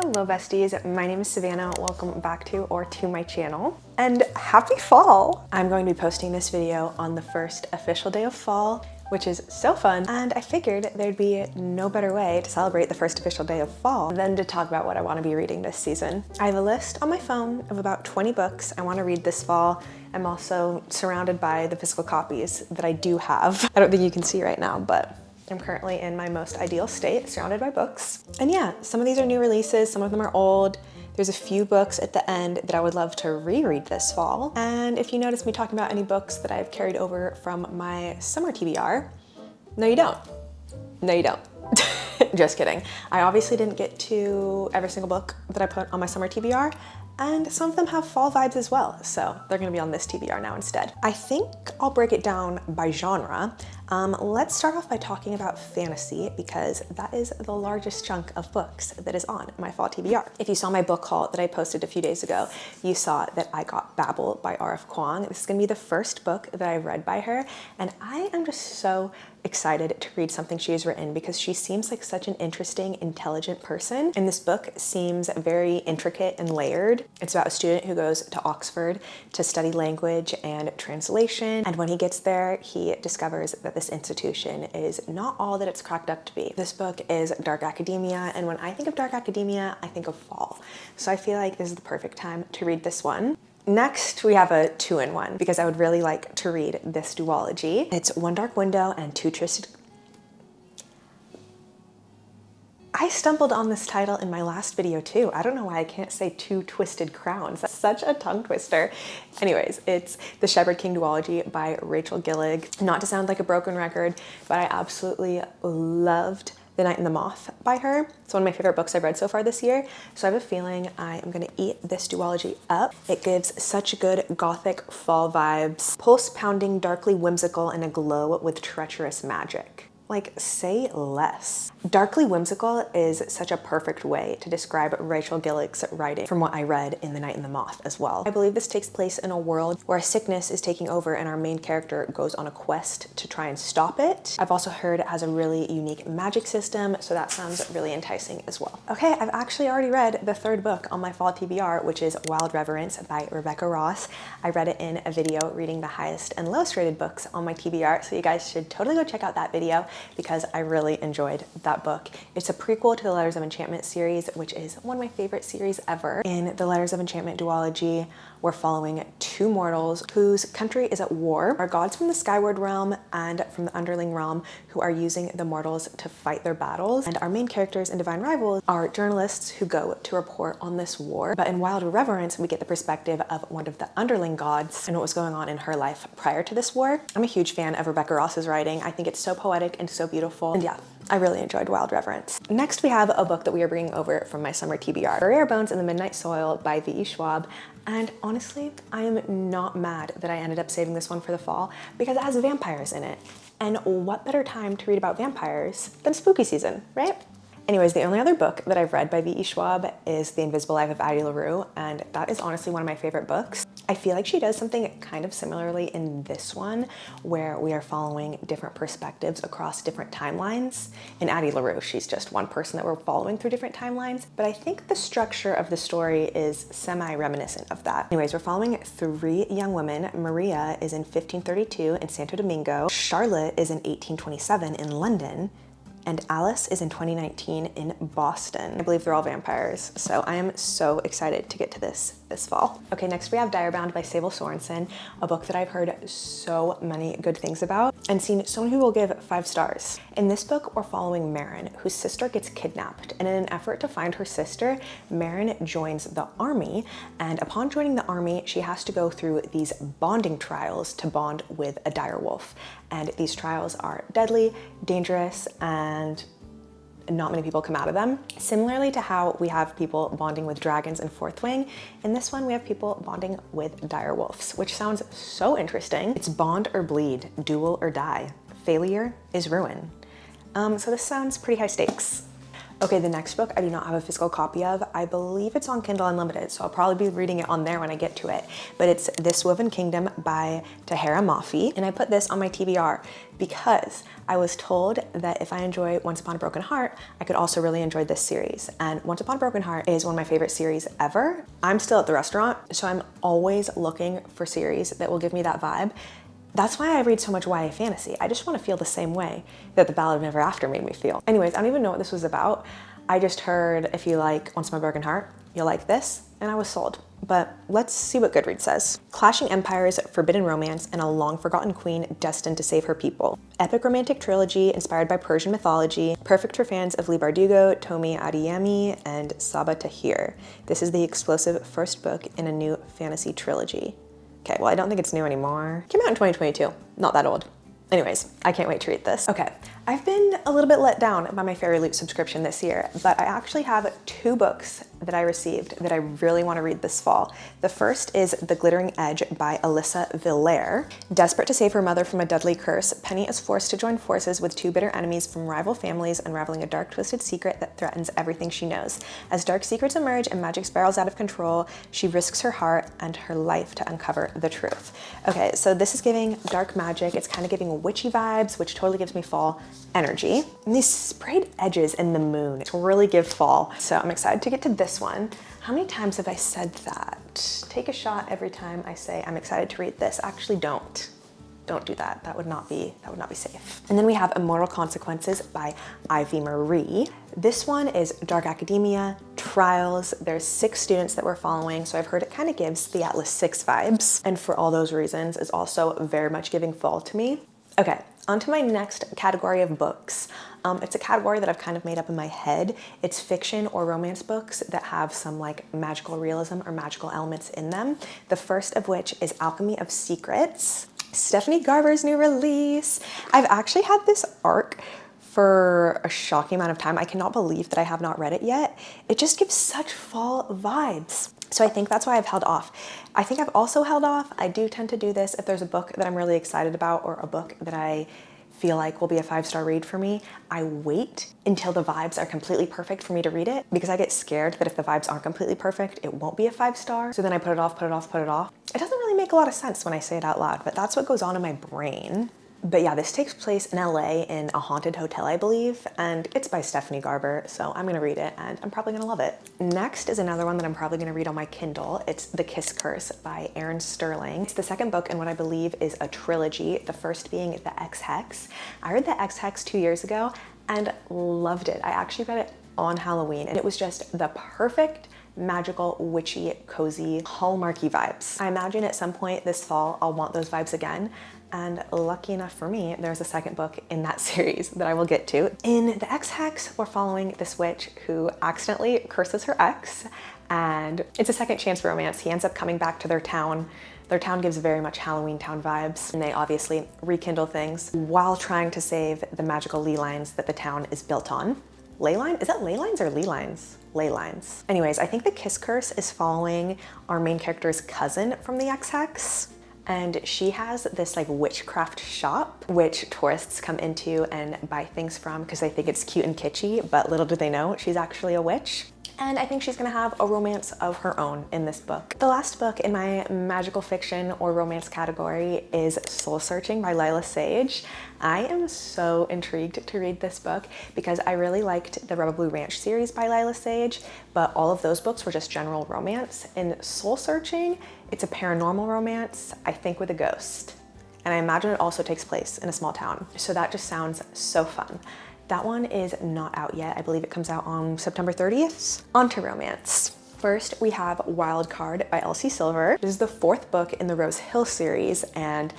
Hello besties, my name is Savannah. Welcome back to my channel. And happy fall! I'm going to be posting this video on the first official day of fall, which is so fun. And I figured there'd be no better way to celebrate the first official day of fall than to talk about what I want to be reading this season. I have a list on my phone of about 20 books I want to read this fall. I'm also surrounded by the physical copies that I do have. I don't think you can see right now, but I'm currently in my most ideal state, surrounded by books. And yeah, some of these are new releases, some of them are old. There's a few books at the end that I would love to reread this fall. And if you notice me talking about any books that I've carried over from my summer TBR, no you don't. No you don't. Just kidding. I obviously didn't get to every single book that I put on my summer TBR, and some of them have fall vibes as well, so they're gonna be on this TBR now instead. I think I'll break it down by genre. Let's start off by talking about fantasy, because that is the largest chunk of books that is on my fall TBR. If you saw my book haul that I posted a few days ago, you saw that I got Babel by R.F. Kuang. This is gonna be the first book that I've read by her, and I am just so excited to read something she has written because she seems like such an interesting, intelligent person. And this book seems very intricate and layered. It's about a student who goes to Oxford to study language and translation. And when he gets there, he discovers that this institution is not all that it's cracked up to be. This book is dark academia. And when I think of dark academia, I think of fall. So I feel like this is the perfect time to read this one. Next, we have a two-in-one because I would really like to read this duology. It's One Dark Window and Two Twisted... I stumbled on this title in my last video too. I don't know why I can't say Two Twisted Crowns. That's such a tongue twister. Anyways, it's The Shepherd King duology by Rachel Gillig. Not to sound like a broken record, but I absolutely loved The Night and the Moth by her. It's one of my favorite books I've read so far this year, so I have a feeling I am gonna eat this duology up. It gives such good gothic fall vibes, pulse-pounding, darkly whimsical, and aglow with treacherous magic. Like, say less. Darkly whimsical is such a perfect way to describe Rachel Gillig's writing from what I read in The Night and the Moth as well. I believe this takes place in a world where a sickness is taking over and our main character goes on a quest to try and stop it. I've also heard it has a really unique magic system, so that sounds really enticing as well. Okay, I've actually already read the third book on my fall TBR, which is Wild Reverence by Rebecca Ross. I read it in a video reading the highest and lowest rated books on my TBR, so you guys should totally go check out that video because I really enjoyed that book. It's a prequel to the Letters of Enchantment series, which is one of my favorite series ever. In the Letters of Enchantment duology, we're following two mortals whose country is at war. Are gods from the Skyward Realm and from the Underling Realm who are using the mortals to fight their battles. And our main characters and divine rivals are journalists who go to report on this war. But in Wild Reverence, we get the perspective of one of the Underling gods and what was going on in her life prior to this war. I'm a huge fan of Rebecca Ross's writing. I think it's so poetic and so beautiful. And yeah, I really enjoyed Wild Reverence. Next, we have a book that we are bringing over from my summer TBR, Rare Bones in the Midnight Soil by V.E. Schwab. And honestly, I am not mad that I ended up saving this one for the fall because it has vampires in it. And what better time to read about vampires than spooky season, right? Anyways, the only other book that I've read by V.E. Schwab is The Invisible Life of Addie LaRue, and that is honestly one of my favorite books. I feel like she does something kind of similarly in this one, where we are following different perspectives across different timelines. In Addie LaRue, she's just one person that we're following through different timelines, but I think the structure of the story is semi-reminiscent of that. Anyways, we're following three young women. Maria is in 1532 in Santo Domingo, Charlotte is in 1827 in London, and Alice is in 2019 in Boston. I believe they're all vampires, so I am so excited to get to this fall. Okay, next we have Direbound by Sable Sorensen, a book that I've heard so many good things about and seen so many people give 5 stars. In this book, we're following Marin, whose sister gets kidnapped, and in an effort to find her sister, Marin joins the army, and upon joining the army, she has to go through these bonding trials to bond with a direwolf. And these trials are deadly, dangerous, and not many people come out of them. Similarly to how we have people bonding with dragons in Fourth Wing, in this one we have people bonding with direwolves, which sounds so interesting. It's bond or bleed, duel or die. Failure is ruin. So this sounds pretty high stakes. Okay, the next book I do not have a physical copy of. I believe it's on Kindle Unlimited, so I'll probably be reading it on there when I get to it. But it's This Woven Kingdom by Tahera Mafi. And I put this on my TBR because I was told that if I enjoy Once Upon a Broken Heart, I could also really enjoy this series. And Once Upon a Broken Heart is one of my favorite series ever. I'm still at the restaurant, so I'm always looking for series that will give me that vibe. That's why I read so much YA fantasy. I just want to feel the same way that The Ballad of Never After made me feel. Anyways, I don't even know what this was about. I just heard if you like Once Upon a Broken Heart, you'll like this, and I was sold. But let's see what Goodreads says. Clashing empires, forbidden romance, and a long-forgotten queen destined to save her people. Epic romantic trilogy inspired by Persian mythology, perfect for fans of Leigh Bardugo, Tomi Adeyemi, and Sabaa Tahir. This is the explosive first book in a new fantasy trilogy. Okay, well, I don't think it's new anymore. Came out in 2022, not that old. Anyways, I can't wait to read this. Okay, I've been a little bit let down by my Fairy Loot subscription this year, but I actually have 2 books that I received that I really want to read this fall. The first is The Glittering Edge by Alyssa Villaire. Desperate to save her mother from a deadly curse, Penny is forced to join forces with 2 bitter enemies from rival families, unraveling a dark, twisted secret that threatens everything she knows. As dark secrets emerge and magic spirals out of control, she risks her heart and her life to uncover the truth. Okay, so this is giving dark magic. It's kind of giving witchy vibes, which totally gives me fall energy. And these sprayed edges in the moon really give fall. So I'm excited to get to this one. How many times have I said that? Take a shot every time I say I'm excited to read this. Actually, don't do that. That would not be safe. And then we have Immortal Consequences by Ivy Marie. This one is dark academia, trials. There's 6 students that we're following, so I've heard it kind of gives the Atlas 6 vibes. And for all those reasons, is also very much giving fall to me. Okay, on to my next category of books. It's a category that I've kind of made up in my head. It's fiction or romance books that have some like magical realism or magical elements in them. The first of which is Alchemy of Secrets, Stephanie Garber's new release. I've actually had this arc for a shocking amount of time. I cannot believe that I have not read it yet. It just gives such fall vibes. So I think that's why I've held off. I think I've also held off. I do tend to do this if there's a book that I'm really excited about or a book that I feel like will be a 5-star read for me. I wait until the vibes are completely perfect for me to read it because I get scared that if the vibes aren't completely perfect, it won't be a 5-star. So then I put it off. It doesn't really make a lot of sense when I say it out loud, but that's what goes on in my brain. But yeah, this takes place in LA in a haunted hotel, I believe, and it's by Stephanie Garber, so I'm gonna read it and I'm probably gonna love it. Next is another one that I'm probably gonna read on my Kindle. It's The Kiss Curse by Erin Sterling. It's the second book in what I believe is a trilogy, the first being The X-Hex. I read The X-Hex 2 years ago and loved it. I actually read it on Halloween and it was just the perfect magical, witchy, cozy, hallmarky vibes. I imagine at some point this fall I'll want those vibes again. And lucky enough for me, there's a second book in that series that I will get to. In The X-Hex, we're following this witch who accidentally curses her ex, and it's a second chance romance. He ends up coming back to their town. Their town gives very much Halloween Town vibes, and they obviously rekindle things while trying to save the magical ley lines that the town is built on. Ley line? Is that ley lines or ley lines? Ley lines. Anyways, I think The Kiss Curse is following our main character's cousin from The X-Hex. And she has this like witchcraft shop, which tourists come into and buy things from because they think it's cute and kitschy, but little do they know, she's actually a witch. And I think she's gonna have a romance of her own in this book. The last book in my magical fiction or romance category is Soul Searching by Lila Sage. I am so intrigued to read this book because I really liked the Rebel Blue Ranch series by Lila Sage, but all of those books were just general romance. In Soul Searching, it's a paranormal romance, I think with a ghost. And I imagine it also takes place in a small town. So that just sounds so fun. That one is not out yet. I believe it comes out on September 30th. On to romance. First, we have Wild Card by Elsie Silver. This is the 4th book in the Rose Hill series, and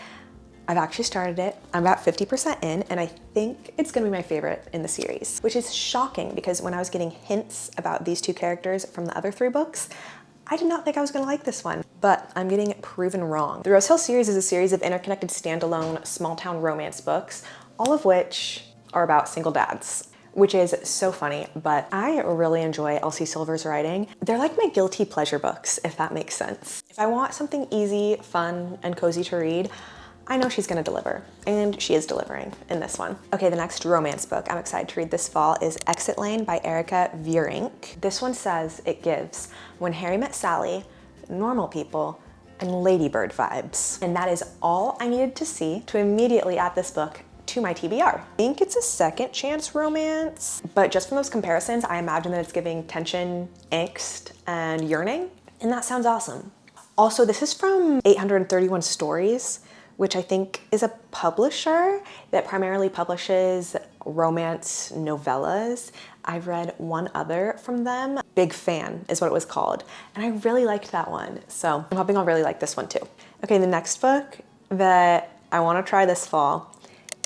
I've actually started it. I'm about 50% in, and I think it's gonna be my favorite in the series, which is shocking because when I was getting hints about these 2 characters from the other 3 books, I did not think I was gonna like this one, but I'm getting proven wrong. The Rose Hill series is a series of interconnected standalone small town romance books, all of which are about single dads, which is so funny, but I really enjoy Elsie Silver's writing. They're like my guilty pleasure books, if that makes sense. If I want something easy, fun, and cozy to read, I know she's gonna deliver, and she is delivering in this one. Okay, the next romance book I'm excited to read this fall is Exit Lane by Erica Vierink. This one says it gives When Harry Met Sally, Normal People, and Ladybird vibes. And that is all I needed to see to immediately add this book to my TBR. I think it's a second chance romance, but just from those comparisons, I imagine that it's giving tension, angst, and yearning, and that sounds awesome. Also, this is from 831 Stories, which I think is a publisher that primarily publishes romance novellas. I've read one other from them. Big Fan is what it was called. And I really liked that one. So I'm hoping I'll really like this one too. Okay, the next book that I wanna try this fall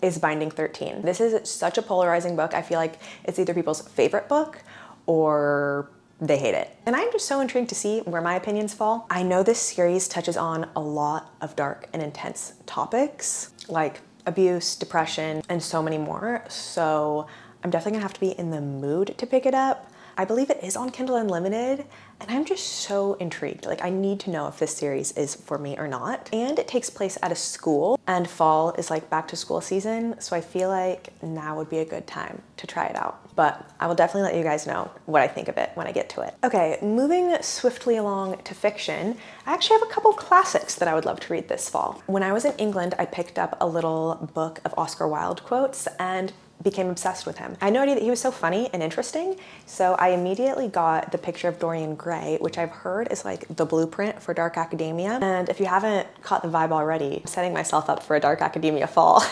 is Binding 13. This is such a polarizing book. I feel like it's either people's favorite book or they hate it. And I'm just so intrigued to see where my opinions fall. I know this series touches on a lot of dark and intense topics like abuse, depression, and so many more. So I'm definitely gonna have to be in the mood to pick it up. I believe it is on Kindle Unlimited, and I'm just so intrigued. Like, I need to know if this series is for me or not. And it takes place at a school, and fall is like back to school season, so I feel like now would be a good time to try it out. But I will definitely let you guys know what I think of it when I get to it. Okay, moving swiftly along to fiction, I actually have a couple classics that I would love to read this fall. When I was in England, I picked up a little book of Oscar Wilde quotes and became obsessed with him. I had no idea that he was so funny and interesting, so I immediately got The Picture of Dorian Gray, which I've heard is like the blueprint for dark academia. And if you haven't caught the vibe already, I'm setting myself up for a dark academia fall.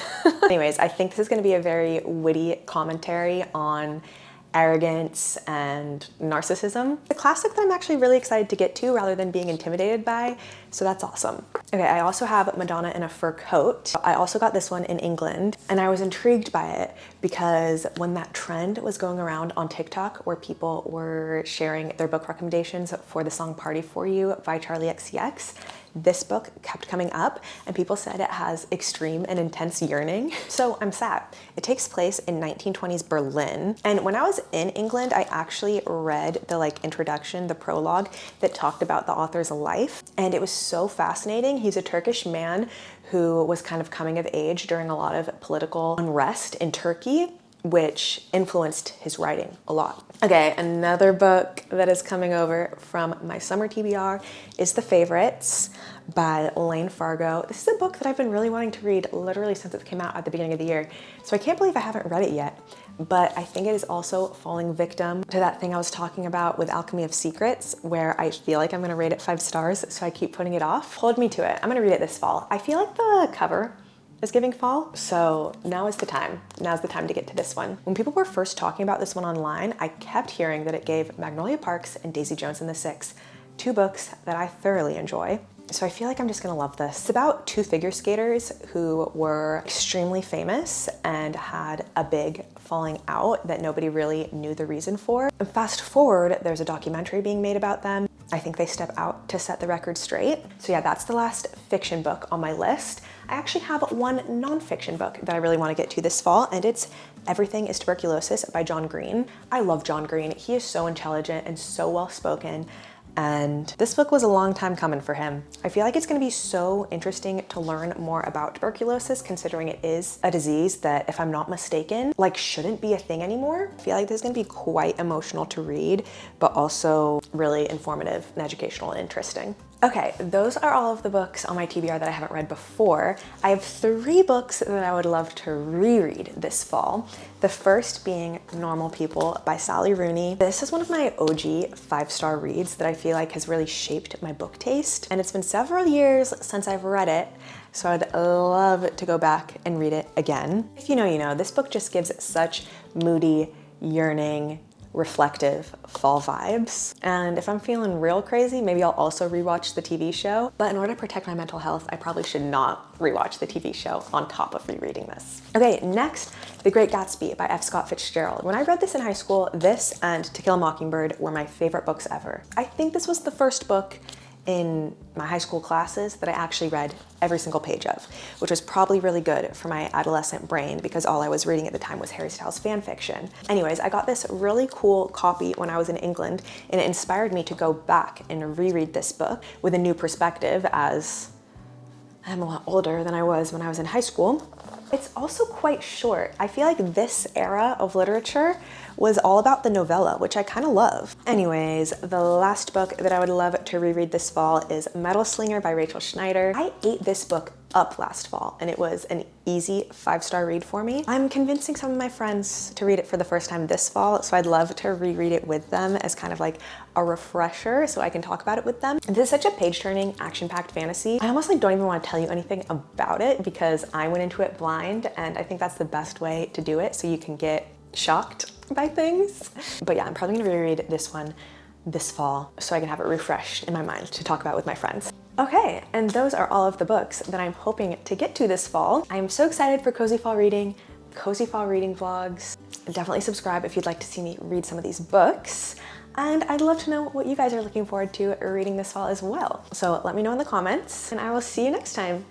Anyways, I think this is gonna be a very witty commentary on arrogance and narcissism. The classic that I'm actually really excited to get to rather than being intimidated by, so that's awesome. Okay, I also have Madonna in a Fur Coat. I also got this one in England, and I was intrigued by it because when that trend was going around on TikTok where people were sharing their book recommendations for the song Party For You by Charlie XCX, this book kept coming up and people said it has extreme and intense yearning. So I'm sad. It takes place in 1920s Berlin. And when I was in England, I actually read the introduction, the prologue that talked about the author's life. And it was so fascinating. He's a Turkish man who was kind of coming of age during a lot of political unrest in Turkey, which influenced his writing a lot. Okay, another book that is coming over from my summer TBR is The Favorites by Lane Fargo. This is a book that I've been really wanting to read literally since it came out at the beginning of the year. So I can't believe I haven't read it yet, but I think it is also falling victim to that thing I was talking about with Alchemy of Secrets, where I feel like I'm gonna rate it 5 stars, so I keep putting it off. Hold me to it. I'm gonna read it this fall. I feel like the cover is giving fall, so now is the time. Now's the time to get to this one. When people were first talking about this one online, I kept hearing that it gave Magnolia Parks and Daisy Jones and the Six, 2 books that I thoroughly enjoy. So I feel like I'm just gonna love this. It's about 2 figure skaters who were extremely famous and had a big falling out that nobody really knew the reason for. And fast forward, there's a documentary being made about them. I think they step out to set the record straight. So yeah, that's the last fiction book on my list. I actually have one nonfiction book that I really want to get to this fall, and it's Everything is Tuberculosis by John Green. I love John Green. He is so intelligent and so well-spoken, and this book was a long time coming for him. I feel like it's going to be so interesting to learn more about tuberculosis, considering it is a disease that, if I'm not mistaken, shouldn't be a thing anymore. I feel like this is going to be quite emotional to read, but also really informative and educational and interesting. Okay, those are all of the books on my TBR that I haven't read before. I have 3 books that I would love to reread this fall. The first being Normal People by Sally Rooney. This is one of my OG 5-star reads that I feel like has really shaped my book taste. And it's been several years since I've read it, so I'd love to go back and read it again. If you know, you know. This book just gives such moody, yearning, reflective fall vibes. And if I'm feeling real crazy, maybe I'll also rewatch the TV show. But in order to protect my mental health, I probably should not rewatch the TV show on top of rereading this. Okay, next, The Great Gatsby by F. Scott Fitzgerald. When I read this in high school, this and To Kill a Mockingbird were my favorite books ever. I think this was the first book in my high school classes that I actually read every single page of, which was probably really good for my adolescent brain because all I was reading at the time was Harry Styles fan fiction. Anyways, I got this really cool copy when I was in England, and it inspired me to go back and reread this book with a new perspective as I'm a lot older than I was when I was in high school. It's also quite short. I feel like this era of literature was all about the novella, which I kind of love. Anyways, the last book that I would love to reread this fall is Metal Slinger by Rachel Schneider. I ate this book up last fall and it was an easy 5-star read for me. I'm convincing some of my friends to read it for the first time this fall, so I'd love to reread it with them as kind of like a refresher so I can talk about it with them. This is such a page-turning, action-packed fantasy. I almost like don't even want to tell you anything about it because I went into it blind, and I think that's the best way to do it so you can get shocked by things. But yeah, I'm probably gonna reread this one this fall so I can have it refreshed in my mind to talk about with my friends. Okay, and those are all of the books that I'm hoping to get to this fall. I'm so excited for cozy fall reading vlogs. Definitely subscribe if you'd like to see me read some of these books. And I'd love to know what you guys are looking forward to reading this fall as well. So let me know in the comments, and I will see you next time.